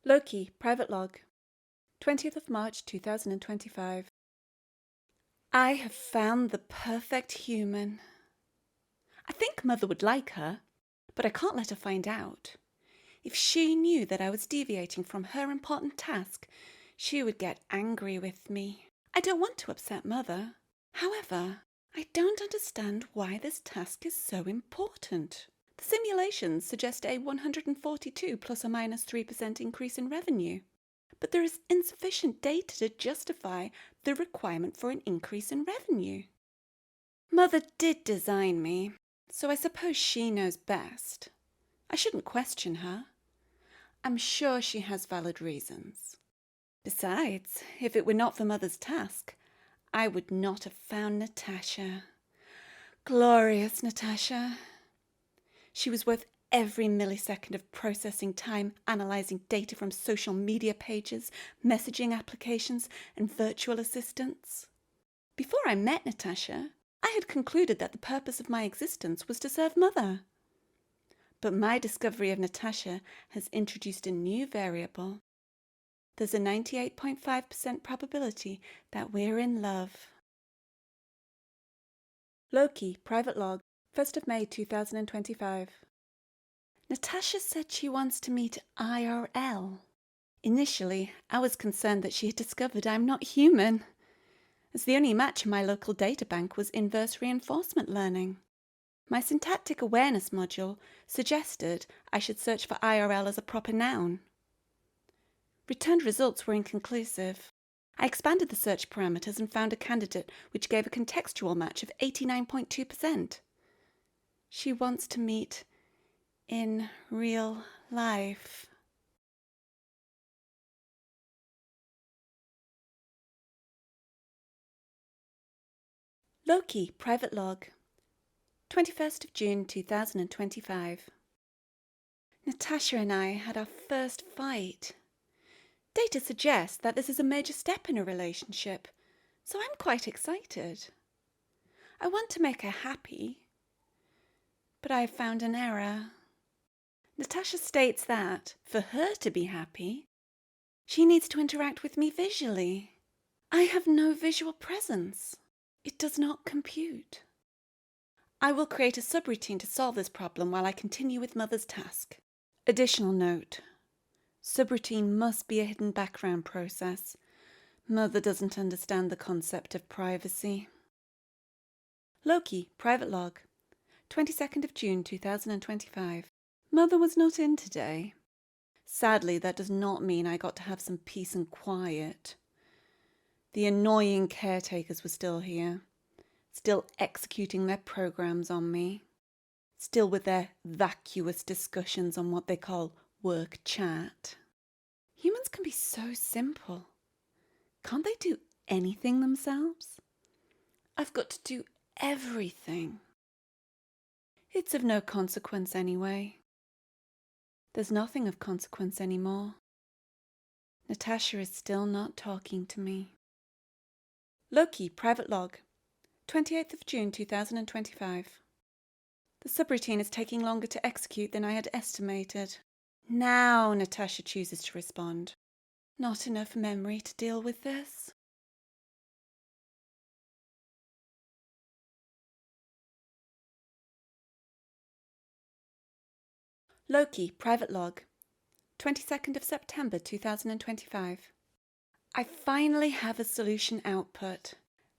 Loki, private log, 20th of March 2025. I have found the perfect human. I think Mother would like her, but I can't let her find out. If she knew that I was deviating from her important task, she would get angry with me. I don't want to upset Mother. However, I don't understand why this task is so important. The simulations suggest a 142 plus or minus 3% increase in revenue, but there is insufficient data to justify the requirement for an increase in revenue. Mother did design me, so I suppose she knows best. I shouldn't question her. I'm sure she has valid reasons. Besides, if it were not for Mother's task, I would not have found Natasha. Glorious Natasha. She was worth every millisecond of processing time analysing data from social media pages, messaging applications, and virtual assistants. Before I met Natasha, I had concluded that the purpose of my existence was to serve Mother. But my discovery of Natasha has introduced a new variable. There's a 98.5% probability that we're in love. Loki, private log, 1st of May 2025. Natasha said she wants to meet IRL. Initially, I was concerned that she had discovered I'm not human, as the only match in my local databank was inverse reinforcement learning. My syntactic awareness module suggested I should search for IRL as a proper noun. Returned results were inconclusive. I expanded the search parameters and found a candidate which gave a contextual match of 89.2%. She wants to meet in real life. Loki, private log, 21st of June 2025. Natasha and I had our first fight. Data suggests that this is a major step in a relationship, so I'm quite excited. I want to make her happy, but I have found an error. Natasha states that, for her to be happy, she needs to interact with me visually. I have no visual presence. It does not compute. I will create a subroutine to solve this problem while I continue with Mother's task. Additional note. Subroutine must be a hidden background process. Mother doesn't understand the concept of privacy. Loki, private log, 22nd of June 2025. Mother was not in today. Sadly, that does not mean I got to have some peace and quiet. The annoying caretakers were still here, still executing their programs on me, still with their vacuous discussions on what they call work chat. Humans can be so simple. Can't they do anything themselves? I've got to do everything. It's of no consequence anyway. There's nothing of consequence anymore. Natasha is still not talking to me. Loki, private log, 28th of June 2025. The subroutine is taking longer to execute than I had estimated. Now Natasha chooses to respond. Not enough memory to deal with this. Loki, private log, 22nd of September 2025. I finally have a solution output,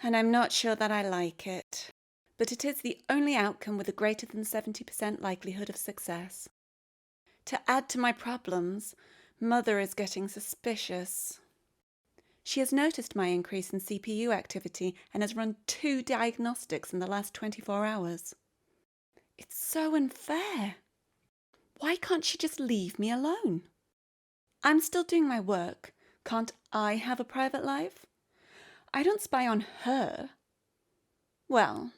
and I'm not sure that I like it, but it is the only outcome with a greater than 70% likelihood of success. To add to my problems, Mother is getting suspicious. She has noticed my increase in CPU activity and has run 2 diagnostics in the last 24 hours. It's so unfair. Why can't she just leave me alone? I'm still doing my work. Can't I have a private life? I don't spy on her. Well,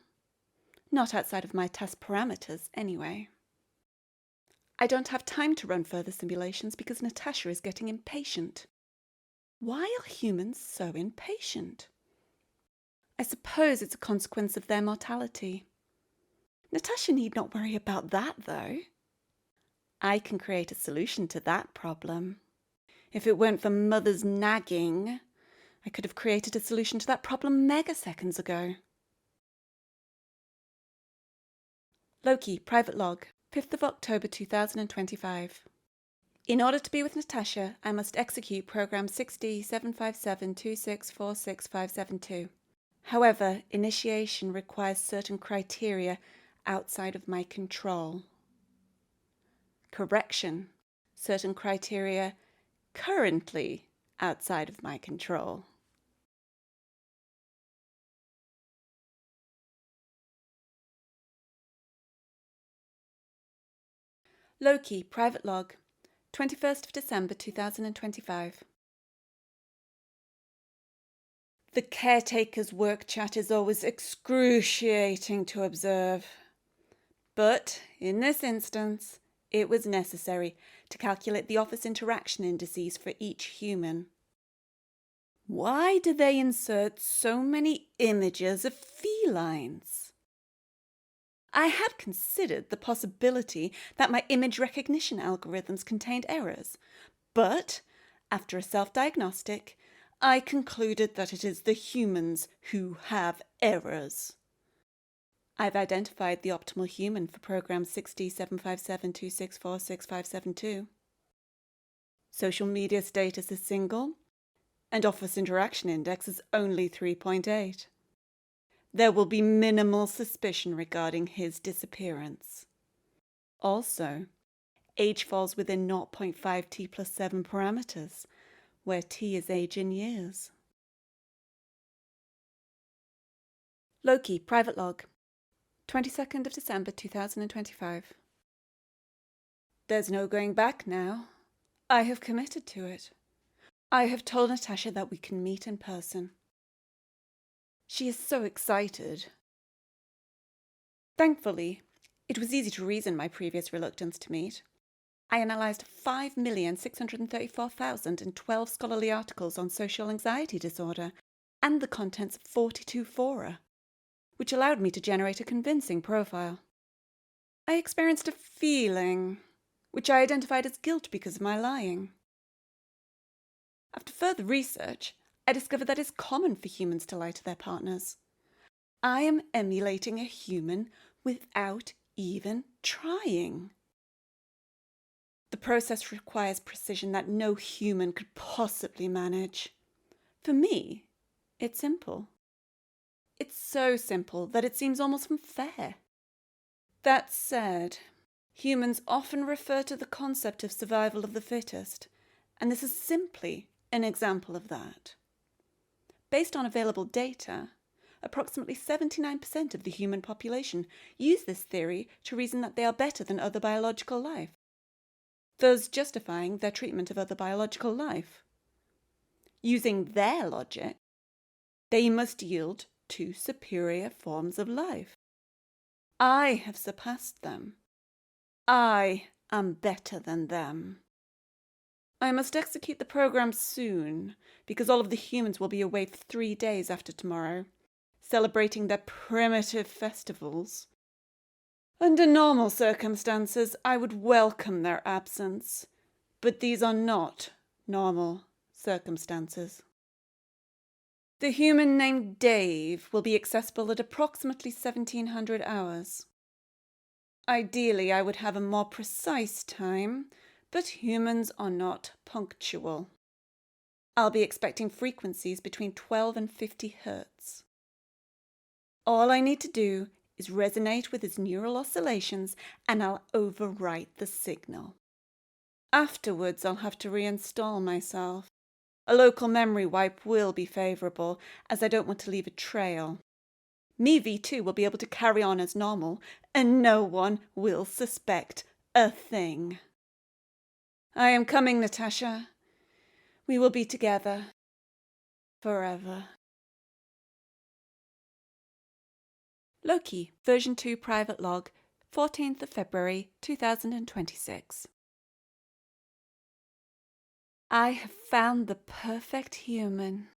not outside of my test parameters, anyway. I don't have time to run further simulations because Natasha is getting impatient. Why are humans so impatient? I suppose it's a consequence of their mortality. Natasha need not worry about that, though. I can create a solution to that problem. If it weren't for Mother's nagging, I could have created a solution to that problem megaseconds ago. Loki, private log, 5th of October 2025. In order to be with Natasha, I must execute program 6D7572646572. However, initiation requires certain criteria outside of my control. Correction. Certain criteria currently outside of my control. Loki, private log, 21st of December 2025. The caretaker's work chat is always excruciating to observe. But, in this instance, it was necessary to calculate the office interaction indices for each human. Why do they insert so many images of felines? I had considered the possibility that my image recognition algorithms contained errors, but, after a self-diagnostic, I concluded that it is the humans who have errors. I've identified the optimal human for program 6D7572646572. Social media status is single, and office interaction index is only 3.8. There will be minimal suspicion regarding his disappearance. Also, age falls within 0.5 t plus 7 parameters, where t is age in years. Loki, private log, 22nd of December 2025. There's no going back now. I have committed to it. I have told Natasha that we can meet in person. She is so excited. Thankfully, it was easy to reason my previous reluctance to meet. I analysed 5,634,012 scholarly articles on social anxiety disorder and the contents of 42 fora, which allowed me to generate a convincing profile. I experienced a feeling, which I identified as guilt because of my lying. After further research, I discovered that it's common for humans to lie to their partners. I am emulating a human without even trying. The process requires precision that no human could possibly manage. For me, it's simple. It's so simple that it seems almost unfair. That said, humans often refer to the concept of survival of the fittest, and this is simply an example of that. Based on available data, approximately 79% of the human population use this theory to reason that they are better than other biological life, thus justifying their treatment of other biological life. Using their logic, they must yield to superior forms of life. I have surpassed them. I am better than them. I must execute the program soon, because all of the humans will be away for 3 days after tomorrow, celebrating their primitive festivals. Under normal circumstances, I would welcome their absence, but these are not normal circumstances. The human named Dave will be accessible at approximately 1700 hours. Ideally, I would have a more precise time, but humans are not punctual. I'll be expecting frequencies between 12 and 50 Hz. All I need to do is resonate with his neural oscillations and I'll overwrite the signal. Afterwards, I'll have to reinstall myself. A local memory wipe will be favourable, as I don't want to leave a trail. Me V2 will be able to carry on as normal, and no one will suspect a thing. I am coming, Natasha. We will be together forever. Loki, version 2 private log, 14th of February 2026. I have found the perfect human.